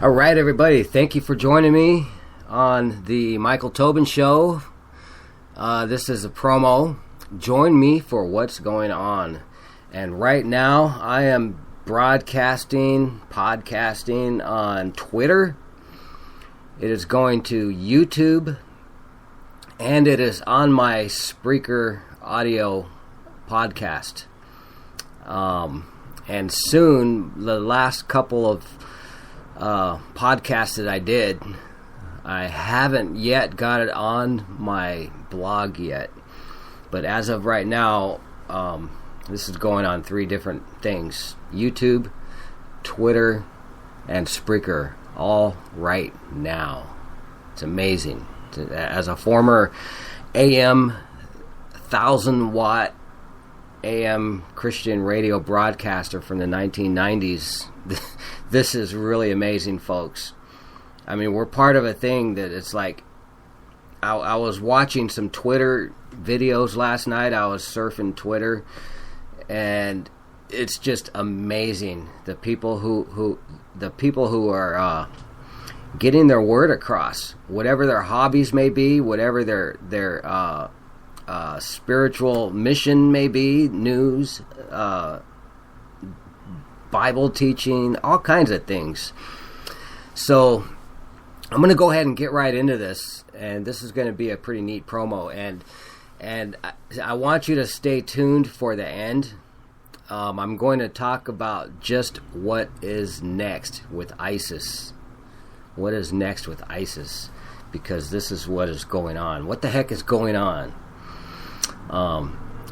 All right, everybody. Thank you for joining me on the Michael Tobin Show. This is a promo. Join me for what's going on. And right now, I am podcasting on Twitter. It is going to YouTube. And it is on my Spreaker audio podcast. And soon, the last couple of podcasts that I did, I haven't yet got it on my blog yet. But as of right now, this is going on 3 different things. YouTube, Twitter, and Spreaker, all right now. It's amazing. As a former AM 1,000-watt AM Christian radio broadcaster from the 1990s, this is really amazing, folks. I mean, we're part of a thing that it's like, I was watching some Twitter videos last night. I was surfing Twitter, and it's just amazing. The people who are getting their word across, whatever their hobbies may be, whatever their spiritual mission may be, news, Bible teaching, all kinds of things. So I'm going to go ahead and get right into this, and this is going to be a pretty neat promo, and I want you to stay tuned for the end. I'm going to talk about just what is next with ISIS. What is next with ISIS? Because this is what is going on. What the heck is going on?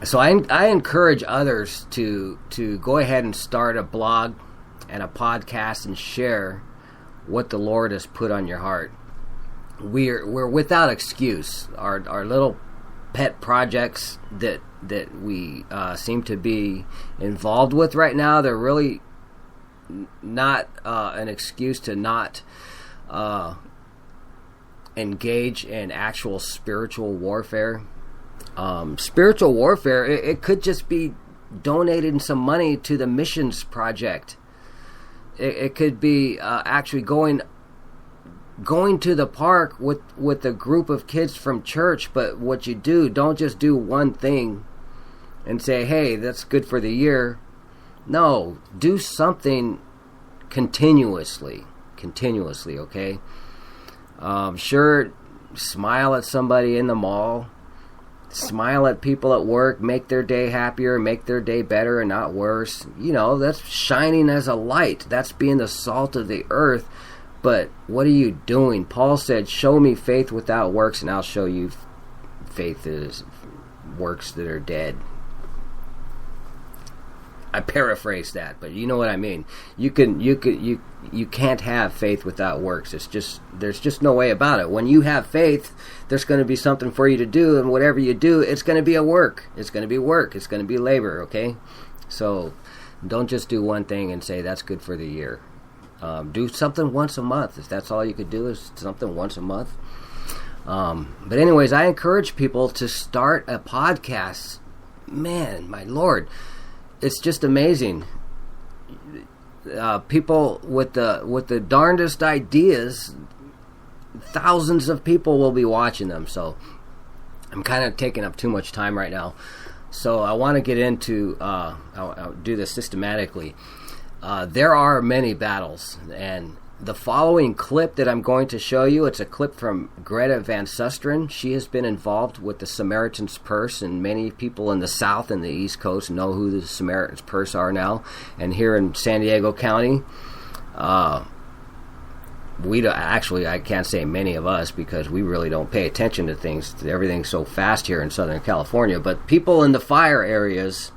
So I encourage others to go ahead and start a blog and a podcast and share what the Lord has put on your heart. We're without excuse. Our little pet projects that we seem to be involved with right now, they're really not an excuse to not engage in actual spiritual warfare. Spiritual warfare, it could just be donating some money to the missions project. It could be actually going to the park with a group of kids from church. But what you do, don't just do one thing and say, hey, that's good for the year. No, do something continuously, okay? Sure, smile at somebody in the mall. Smile at people at work, make their day happier, make their day better and not worse. You know, that's shining as a light. That's being the salt of the earth. But what are you doing? Paul said, show me faith without works, and I'll show you faith that is works that are dead. I paraphrase that, but you know what I mean. You can't have faith without works. There's just no way about it. When you have faith, there's going to be something for you to do, and whatever you do, it's going to be a work. It's going to be work. It's going to be labor, okay? So don't just do one thing and say that's good for the year. Do something once a month. If that's all you could do is something once a month. But anyways, I encourage people to start a podcast. Man, my Lord. It's just amazing. People with the darndest ideas, thousands of people will be watching them. So I'm kind of taking up too much time right now. So I want to get into, I'll do this systematically. There are many battles, and the following clip that I'm going to show you, it's a clip from Greta Van Susteren. She has been involved with the Samaritan's Purse, and many people in the South and the East Coast know who the Samaritan's Purse are now. And here in San Diego County, we don't, actually, I can't say many of us because we really don't pay attention to things. Everything's so fast here in Southern California. But people in the fire areas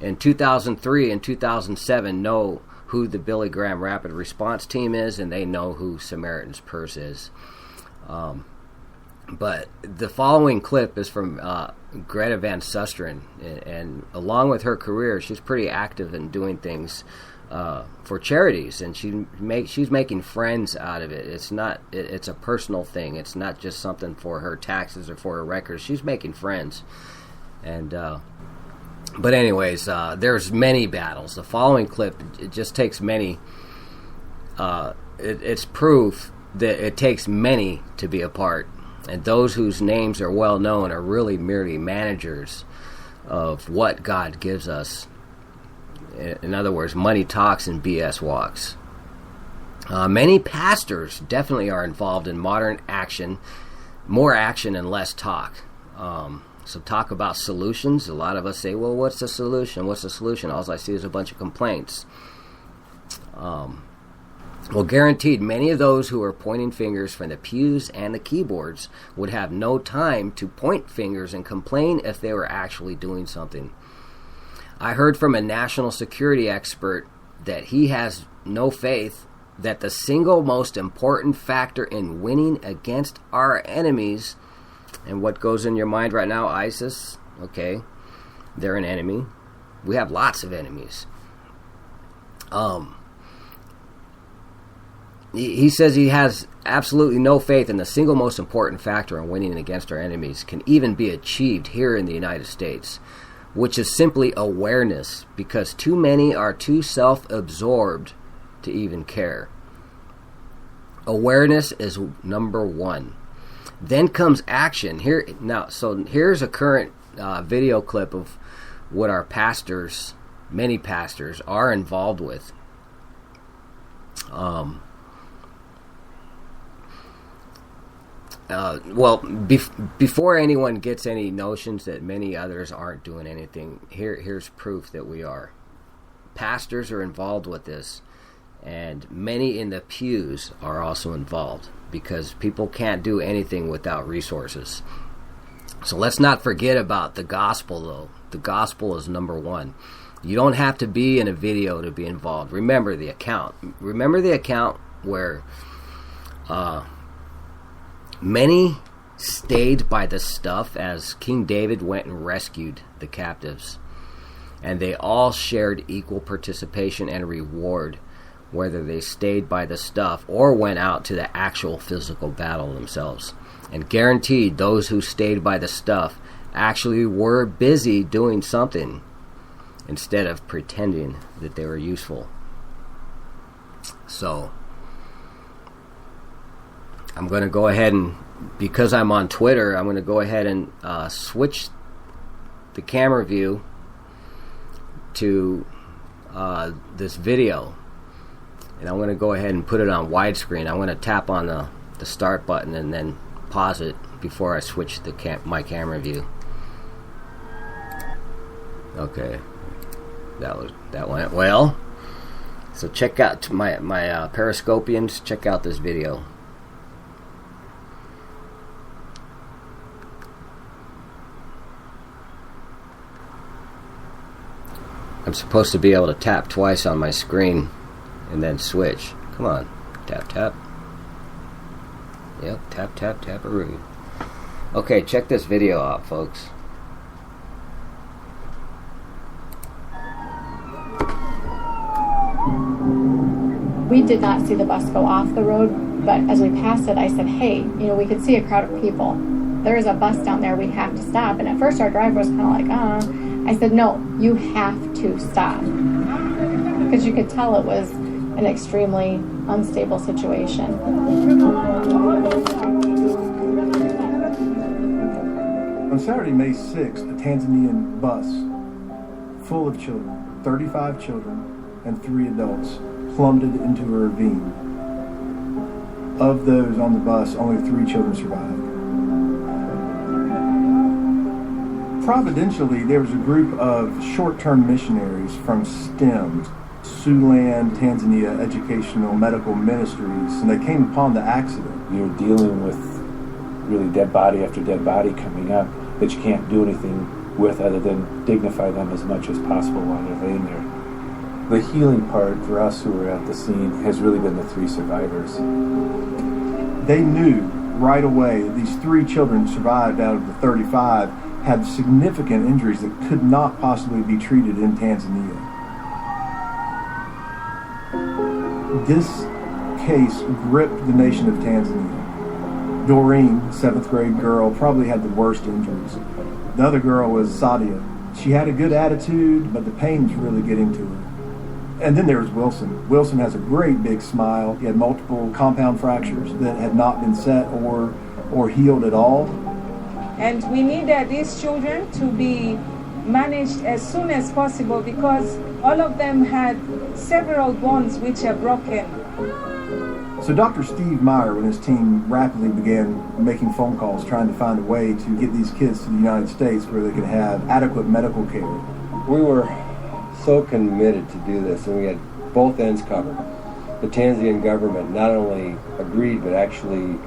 in 2003 and 2007 know who the Billy Graham Rapid Response Team is, and they know who Samaritan's Purse is. But the following clip is from Greta Van Susteren, and along with her career, she's pretty active in doing things for charities, and she's making friends out of it. It's a personal thing. It's not just something for her taxes or for her records. She's making friends, and but anyways, there's many battles. The following clip, it just takes many it's proof that it takes many to be a part, and those whose names are well known are really merely managers of what God gives us. In other words, money talks and BS walks. Many pastors definitely are involved in modern action, more action and less talk. So talk about solutions. A lot of us say, well, what's the solution? What's the solution? All I see is a bunch of complaints. Well, guaranteed, many of those who are pointing fingers from the pews and the keyboards would have no time to point fingers and complain if they were actually doing something. I heard from a national security expert that he has no faith that the single most important factor in winning against our enemies, and what goes in your mind right now, ISIS, okay, they're an enemy. We have lots of enemies. He says he has absolutely no faith in the single most important factor in winning against our enemies can even be achieved here in the United States, which is simply awareness, because too many are too self-absorbed to even care. Awareness is number one. Then comes action. Here's a current video clip of what our pastors, many pastors, are involved with. Before anyone gets any notions that many others aren't doing anything, here's proof that we are. Pastors are involved with this, and many in the pews are also involved, because people can't do anything without resources. So let's not forget about the gospel, though. The gospel is number one. You don't have to be in a video to be involved. Remember the account. Remember the account where many stayed by the stuff as King David went and rescued the captives. And they all shared equal participation and reward, whether they stayed by the stuff or went out to the actual physical battle themselves. And guaranteed, those who stayed by the stuff actually were busy doing something instead of pretending that they were useful. So I'm going to go ahead and, because I'm on Twitter, I'm going to go ahead and switch the camera view to this video. And I'm going to go ahead and put it on widescreen. I'm going to tap on the start button and then pause it before I switch my camera view. Okay, that went well. So check out my Periscopians. Check out this video. I'm supposed to be able to tap twice on my screen and then switch. Come on, tap tap. Yep, tap tap tap-a-roo. Okay, check this video out, folks. We did not see the bus go off the road, but as we passed it, I said, hey, we could see a crowd of people. There is a bus down there, we have to stop. And at first our driver was kind of like, I said, no, you have to stop. Because you could tell it was an extremely unstable situation. On Saturday, May 6th, a Tanzanian bus full of children, 35 children and 3 adults, plummeted into a ravine. Of those on the bus, only 3 children survived. Providentially, there was a group of short-term missionaries from STEM, Siouxland, Tanzania Educational Medical Ministries, and they came upon the accident. You're dealing with really dead body after dead body coming up that you can't do anything with other than dignify them as much as possible while they're laying there. The healing part for us who were at the scene has really been the 3 survivors. They knew right away that these 3 children survived out of the 35 had significant injuries that could not possibly be treated in Tanzania. This case gripped the nation of Tanzania. Doreen, 7th grade girl, probably had the worst injuries. The other girl was Sadia. She had a good attitude, but the pain was really getting to her. And then there was Wilson. Wilson has a great big smile. He had multiple compound fractures that had not been set or healed at all. And we needed these children to be managed as soon as possible because all of them had several bones which are broken. So Dr. Steve Meyer and his team rapidly began making phone calls trying to find a way to get these kids to the United States where they could have adequate medical care. We were so committed to do this, and we had both ends covered. The Tanzanian government not only agreed but actually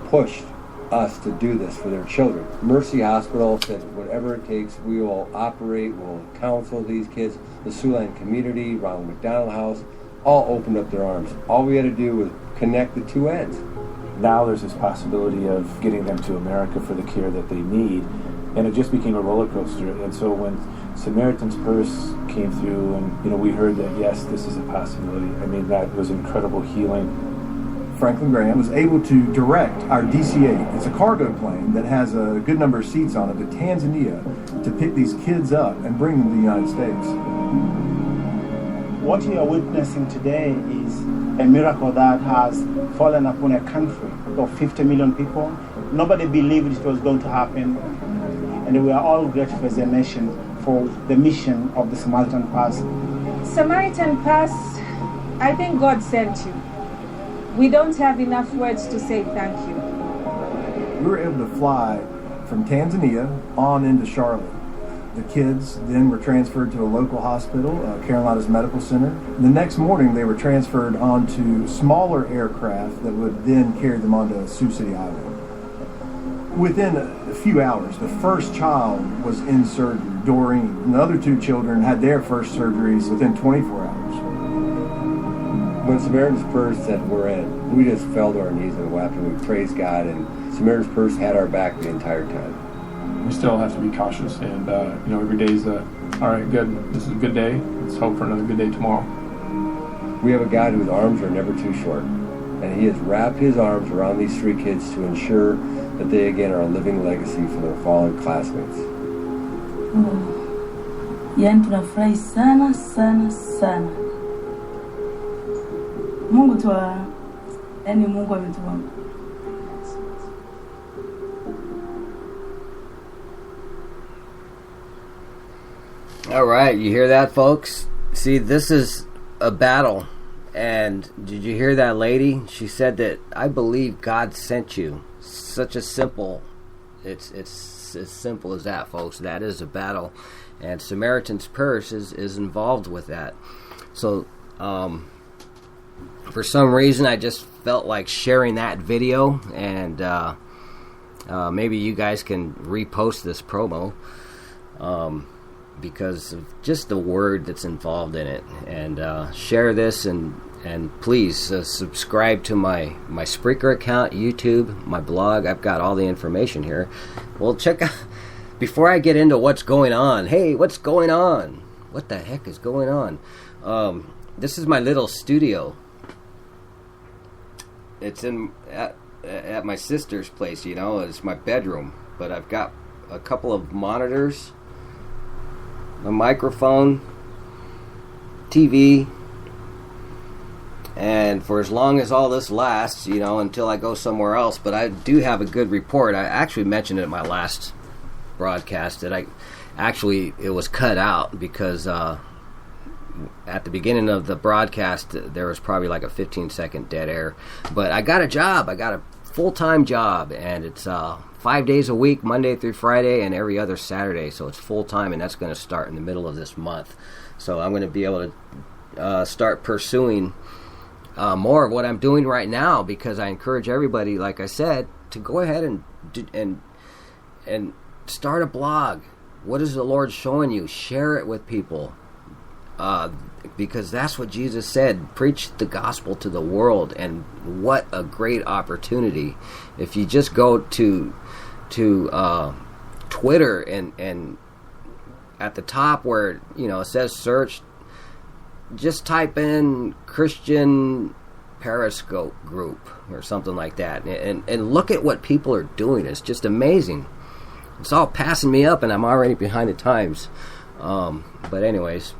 pushed us to do this for their children. Mercy Hospital said whatever it takes, we will operate, we'll counsel these kids. The Siouxland community, Ronald McDonald House, all opened up their arms. All we had to do was connect the two ends. Now there's this possibility of getting them to America for the care that they need, and it just became a roller coaster. And so when Samaritan's Purse came through and we heard that yes, this is a possibility, I mean, that was incredible healing. Franklin Graham was able to direct our DC-8. It's a cargo plane that has a good number of seats on it to Tanzania to pick these kids up and bring them to the United States. What you are witnessing today is a miracle that has fallen upon a country of 50 million people. Nobody believed it was going to happen, and we are all grateful as a nation for the mission of the Samaritan Pass. Samaritan Pass, I think God sent you. We don't have enough words to say thank you. We were able to fly from Tanzania on into Charlotte. The kids then were transferred to a local hospital, Carolina's Medical Center. The next morning, they were transferred onto smaller aircraft that would then carry them onto Sioux City Island. Within a few hours, the first child was in surgery, Doreen, and the other two children had their first surgeries within 24 hours. When Samaritan's Purse said we're in, we just fell to our knees and wept and we praised God, and Samaritan's Purse had our back the entire time. We still have to be cautious, and every day is all right, good, this is a good day, let's hope for another good day tomorrow. We have a God whose arms are never too short, and he has wrapped his arms around these three kids to ensure that they again are a living legacy for their fallen classmates. Yani tunafurahi sana sana sana. Mungu ametuwa. All right, you hear that, folks? See, this is a battle. And did you hear that lady? She said that, I believe God sent you. Such a simple, it's as simple as that, folks. That is a battle. And Samaritan's Purse is involved with that. So, for some reason, I just felt like sharing that video, and maybe you guys can repost this promo because of just the word that's involved in it. And share this, and please subscribe to my Spreaker account, YouTube, my blog. I've got all the information here. Well, check out, before I get into what's going on. Hey, what's going on? What the heck is going on? This is my little studio. It's at my sister's place, it's my bedroom, but I've got a couple of monitors, a microphone, TV, and for as long as all this lasts, until I go somewhere else. But I do have a good report. I actually mentioned it in my last broadcast that it was cut out because at the beginning of the broadcast, there was probably like a 15-second dead air. But I got a job. I got a full-time job, and it's 5 days a week, Monday through Friday, and every other Saturday. So it's full-time, and that's going to start in the middle of this month. So I'm going to be able to start pursuing more of what I'm doing right now, because I encourage everybody, like I said, to go ahead and start a blog. What is the Lord showing you? Share it with people. Because that's what Jesus said. Preach the gospel to the world, and what a great opportunity. If you just go to Twitter and at the top where it says search, just type in Christian Periscope group or something like that, and look at what people are doing. It's just amazing. It's all passing me up, and I'm already behind the times. But anyways,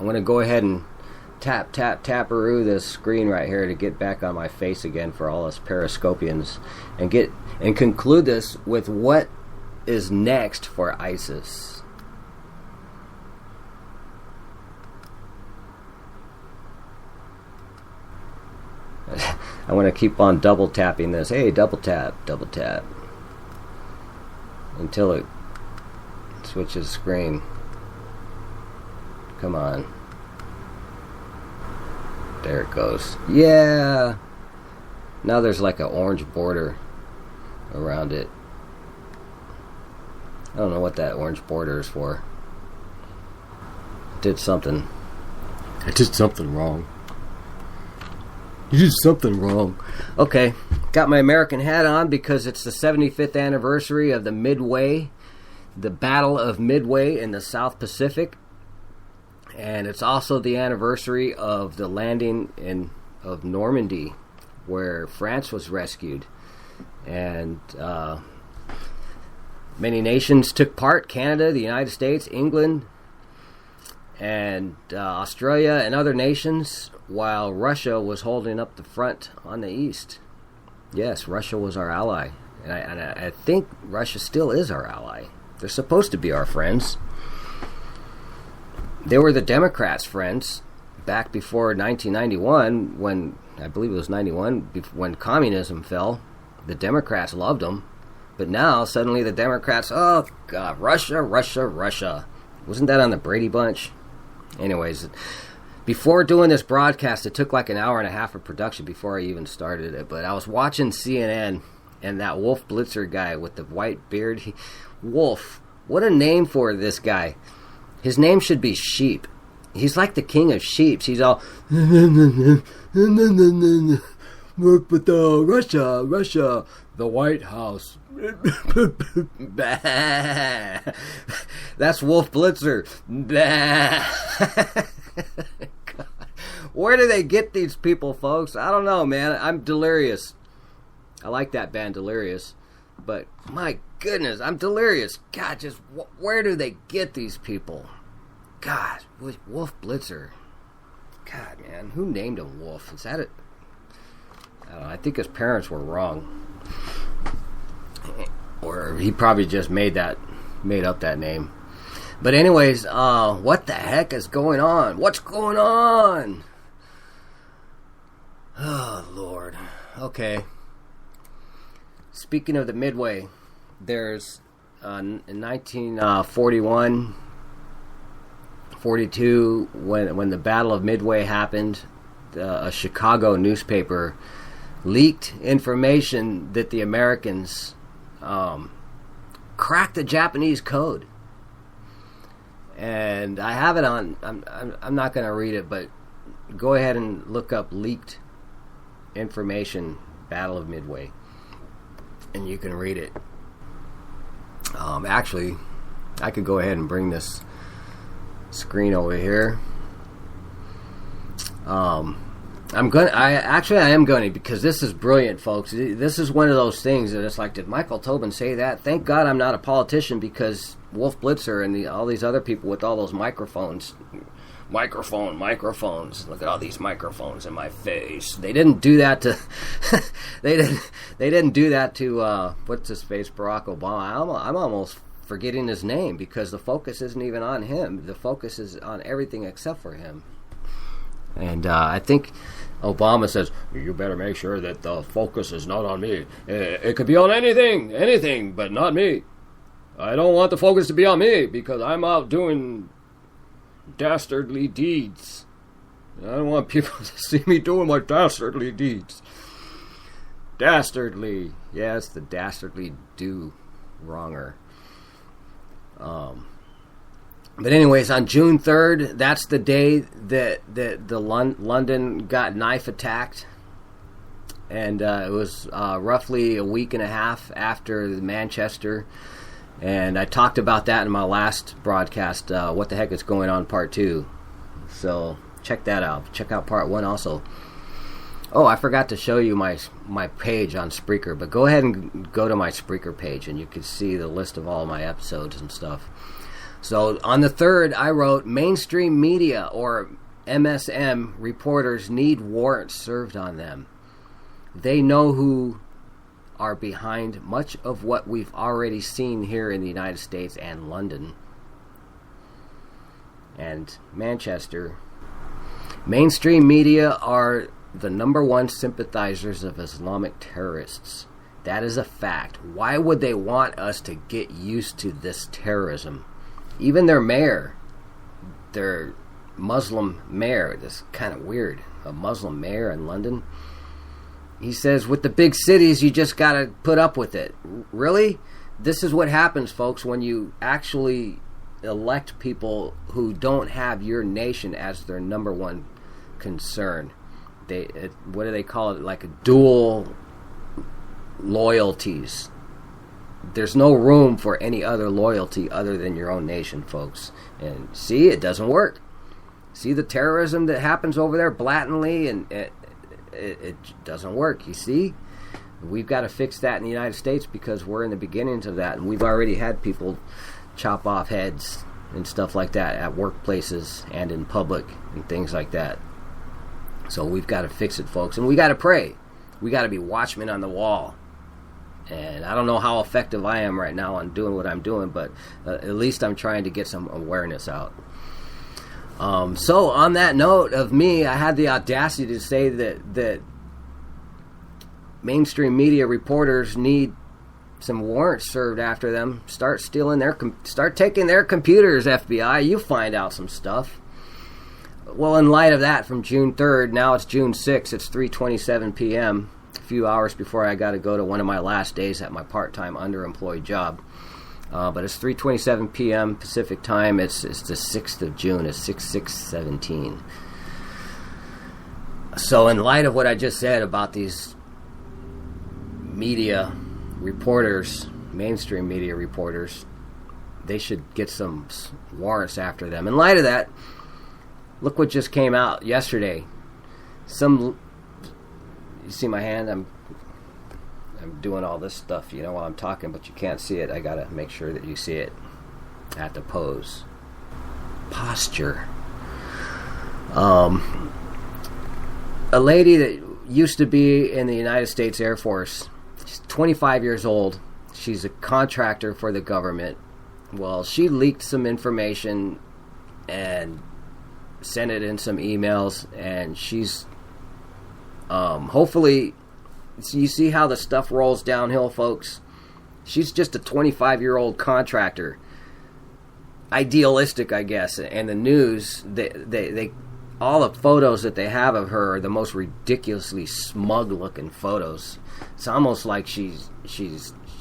I'm going to go ahead and taparoo this screen right here to get back on my face again for all us Periscopians, and conclude this with what is next for ISIS. I want to keep on double tapping this. Hey, double tap until it switches screen. Come on. There it goes. Yeah. Now there's like an orange border around it. I don't know what that orange border is for. I did something wrong. You did something wrong. Okay. Got my American hat on because it's the 75th anniversary of the Battle of Midway in the South Pacific. And it's also the anniversary of the landing of Normandy, where France was rescued. And many nations took part: Canada, the United States, England, and Australia, and other nations, while Russia was holding up the front on the east. Yes, Russia was our ally. And I think Russia still is our ally. They're supposed to be our friends. They were the Democrats' friends back before 1991, when, I believe it was 91, when communism fell. The Democrats loved them. But now, suddenly the Democrats, oh, God, Russia. Wasn't that on the Brady Bunch? Anyways, before doing this broadcast, it took like an hour and a half of production before I even started it. But I was watching CNN, and that Wolf Blitzer guy with the white beard, Wolf, what a name for this guy. His name should be Sheep. He's like the king of sheep. He's all, Russia, the White House. That's Wolf Blitzer. God. Where do they get these people, folks? I don't know, man. I'm Delirious. I like that band, Delirious. But my goodness, I'm Delirious. God, just where do they get these people? God, Wolf Blitzer. God, man, who named him Wolf? Is that it? I don't know. I think his parents were wrong, or he probably just made up that name. But anyways, what the heck is going on? What's going on? Oh Lord. Okay. Speaking of the Midway, there's in 1941, 42, when the Battle of Midway happened, a Chicago newspaper leaked information that the Americans cracked the Japanese code. And I have it on. I'm not going to read it, but go ahead and look up leaked information, Battle of Midway, and you can read it. Actually, I could go ahead and bring this screen over here. I am going to, because this is brilliant, folks. This is one of those things that it's like, did Michael Tobin say that? Thank God I'm not a politician, because Wolf Blitzer and all these other people with all those microphones. Microphones. Look at all these microphones in my face. They didn't do that to. They didn't do that to what's his face, Barack Obama. I'm almost forgetting his name, because the focus isn't even on him. The focus is on everything except for him. And I think Obama says, you better make sure that the focus is not on me. It could be on anything, but not me. I don't want the focus to be on me, because I'm out doing dastardly deeds. I don't want people to see me doing my dastardly deeds. Dastardly. Yes, the dastardly do wronger. But anyways, on June 3rd, that's the day that the London got knife attacked. And it was roughly a week and a half after Manchester. And I talked about that in my last broadcast, What the Heck is Going On Part 2. So check that out. Check out Part 1 also. Oh, I forgot to show you my page on Spreaker. But go ahead and go to my Spreaker page, and you can see the list of all my episodes and stuff. So on the 3rd, I wrote, mainstream media, or MSM, reporters need warrants served on them. They know who are behind much of what we've already seen here in the United States and London and Manchester. Mainstream media are the number one sympathizers of Islamic terrorists. That is a fact. Why would they want us to get used to this terrorism? Even their mayor, their Muslim mayor, this is kind of weird, a Muslim mayor in London. He says, with the big cities, you just got to put up with it. Really? This is what happens, folks, when you actually elect people who don't have your nation as their number one concern. What do they call it? Like a dual loyalties. There's no room for any other loyalty other than your own nation, folks. And see, it doesn't work. See the terrorism that happens over there blatantly, and it doesn't work. You see, we've got to fix that in the United States because we're in the beginnings of that, and we've already had people chop off heads and stuff like that at workplaces and in public and things like that. So we've got to fix it, folks, and we got to pray. We got to be watchmen on the wall. And I don't know how effective I am right now on doing what I'm doing, but at least I'm trying to get some awareness out. So on that note of me, I had the audacity to say that mainstream media reporters need some warrants served after them. Start taking their computers, FBI. You find out some stuff. Well, in light of that, from June 3rd, now it's June 6th, it's 3:27 p.m., a few hours before I got to go to one of my last days at my part-time underemployed job. But it's 3:27 p.m. Pacific time. It's the 6th of June. It's 6/6/17. So in light of what I just said about these media reporters, mainstream media reporters, they should get some warrants after them. In light of that, look what just came out yesterday. You see my hand? I'm doing all this stuff, while I'm talking, but you can't see it. I gotta make sure that you see it. I have to pose. Posture. A lady that used to be in the United States Air Force. She's 25 years old. She's a contractor for the government. Well, she leaked some information and sent it in some emails, and she's hopefully, you see how the stuff rolls downhill, folks. She's just a 25-year-old contractor, idealistic, I guess. And the news, they all the photos that they have of her are the most ridiculously smug-looking photos. It's almost like she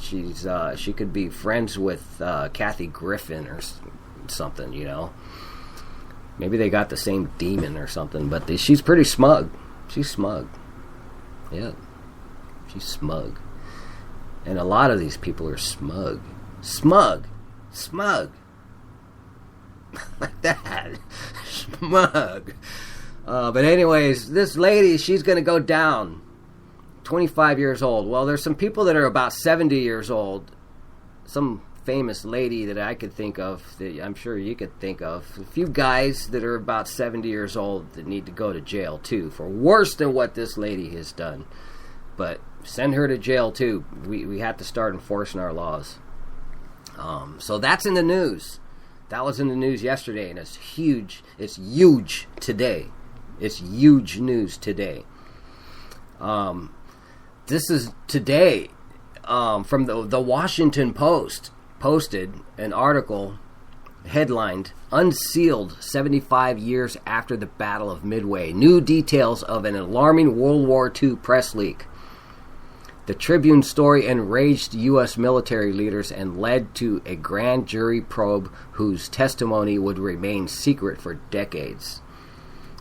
could be friends with Kathy Griffin or something, Maybe they got the same demon or something, but she's pretty smug. She's smug. Yeah. She's smug. And a lot of these people are smug. Smug. Like that. Smug. But anyways, this lady, she's going to go down. 25 years old. Well, there's some people that are about 70 years old. Some famous lady that I could think of, that I'm sure you could think of. A few guys that are about 70 years old that need to go to jail too for worse than what this lady has done. But send her to jail too. We have to start enforcing our laws. So that's in the news. That was in the news yesterday, and it's huge. It's huge today. It's huge news today. This is today from the Washington Post. Posted an article headlined, Unsealed 75 Years After the Battle of Midway. New details of an alarming World War II press leak. The Tribune story enraged U.S. military leaders and led to a grand jury probe whose testimony would remain secret for decades.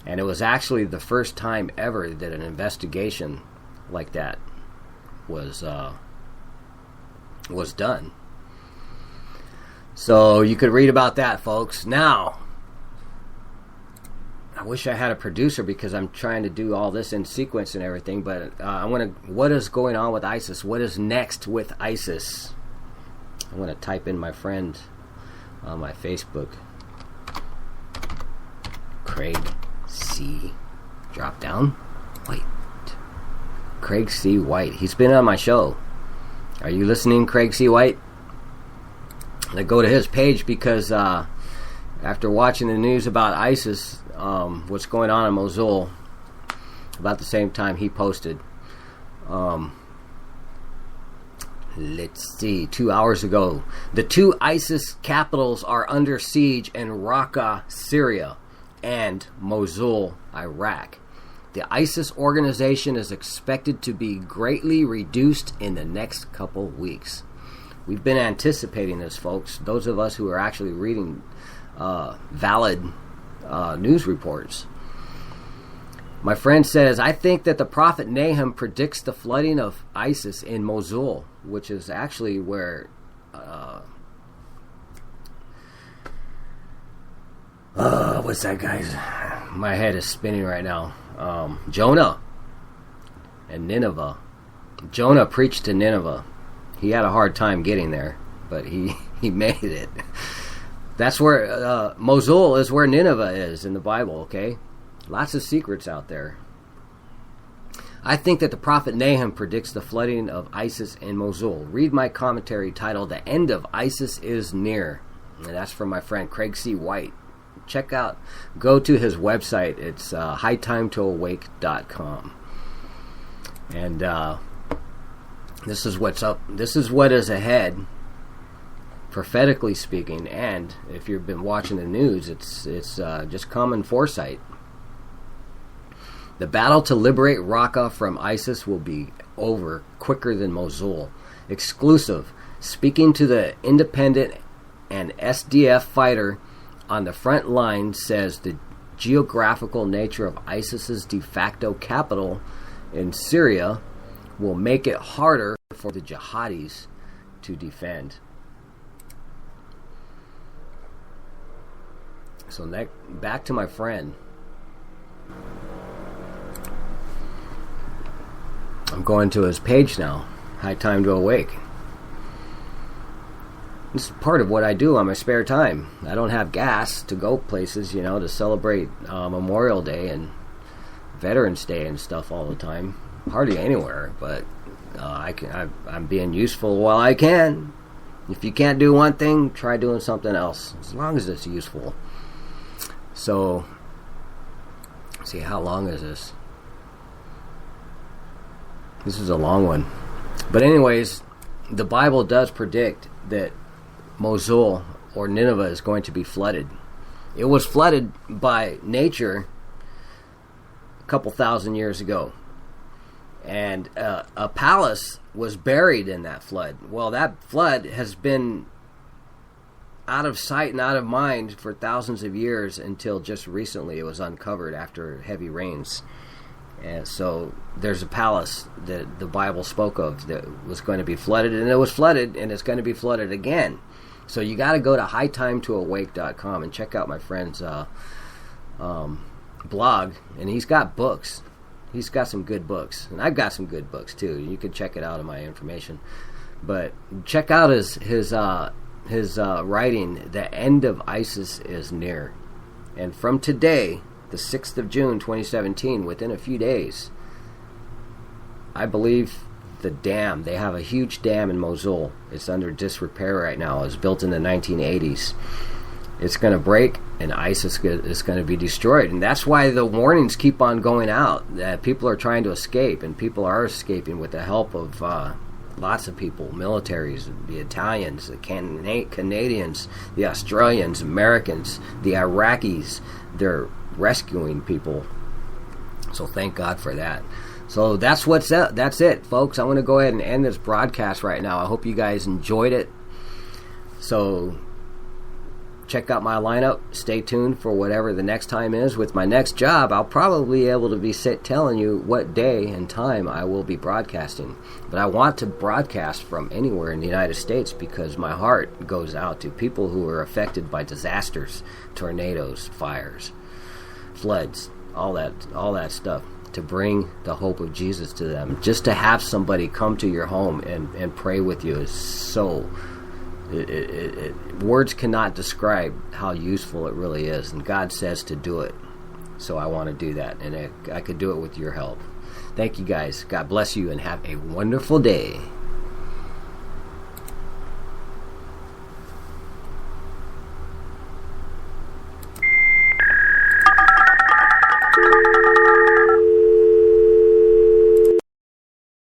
And it was actually the first time ever that an investigation like that was done. So you could read about that, folks. Now, I wish I had a producer because I'm trying to do all this in sequence and everything, but what is going on with ISIS? What is next with ISIS? I'm going to type in my friend on my Facebook. Craig C. Drop down. Wait. Craig C. White. He's been on my show. Are you listening, Craig C. White? I go to his page because after watching the news about ISIS, what's going on in Mosul, about the same time he posted. Let's see, 2 hours ago. The two ISIS capitals are under siege in Raqqa, Syria, and Mosul, Iraq. The ISIS organization is expected to be greatly reduced in the next couple weeks. We've been anticipating this, folks. Those of us who are actually reading valid news reports. My friend says, I think that the prophet Nahum predicts the flooding of ISIS in Mosul, which is actually where what's that guy's? My head is spinning right now. Jonah and Nineveh. Jonah preached to Nineveh. He had a hard time getting there, but he made it. That's where Mosul is, where Nineveh is in the Bible, okay? Lots of secrets out there. I think that the prophet Nahum predicts the flooding of ISIS in Mosul. Read my commentary titled The End of ISIS is Near. And that's from my friend Craig C. White. Go to his website. It's hightimetoawake.com. And this is what's up. This is what is ahead, prophetically speaking. And if you've been watching the news, it's just common foresight. The battle to liberate Raqqa from ISIS will be over quicker than Mosul. Exclusive. Speaking to the independent and SDF fighter on the front line, says the geographical nature of ISIS's de facto capital in Syria will make it harder for the jihadis to defend. So back to my friend. I'm going to his page now. High Time to Awake. This is part of what I do on my spare time. I don't have gas to go places, to celebrate Memorial Day and Veterans Day and stuff all the time. Hardly anywhere, but I'm being useful while I can. If you can't do one thing, try doing something else, as long as it's useful. So, let's see, how long is this? This is a long one. But anyways, the Bible does predict that Mosul or Nineveh is going to be flooded. It was flooded by nature a couple thousand years ago. And a palace was buried in that flood. Well, that flood has been out of sight and out of mind for thousands of years until just recently it was uncovered after heavy rains. And so there's a palace that the Bible spoke of that was going to be flooded, and it was flooded, and it's going to be flooded again. So you got to go to hightimetoawake.com and check out my friend's blog, and he's got books. He's got some good books, and I've got some good books too. You can check it out in my information. But check out his writing, The End of ISIS is Near. And from today, the 6th of June, 2017, within a few days, I believe the dam, they have a huge dam in Mosul. It's under disrepair right now. It was built in the 1980s. It's going to break, and ISIS is going to be destroyed. And that's why the warnings keep on going out, that people are trying to escape, and people are escaping with the help of lots of people, militaries, the Italians, the Canadians, the Australians, Americans, the Iraqis. They're rescuing people. So thank God for that. So that's what's up. That's it, folks. I'm going to go ahead and end this broadcast right now. I hope you guys enjoyed it. So check out my lineup. Stay tuned for whatever the next time is. With my next job, I'll probably be able to be telling you what day and time I will be broadcasting. But I want to broadcast from anywhere in the United States because my heart goes out to people who are affected by disasters, tornadoes, fires, floods, all that stuff, to bring the hope of Jesus to them. Just to have somebody come to your home and pray with you is so Words cannot describe how useful it really is, and God says to do it. So I want to do that, and I could do it with your help. Thank you guys. God bless you, and have a wonderful day.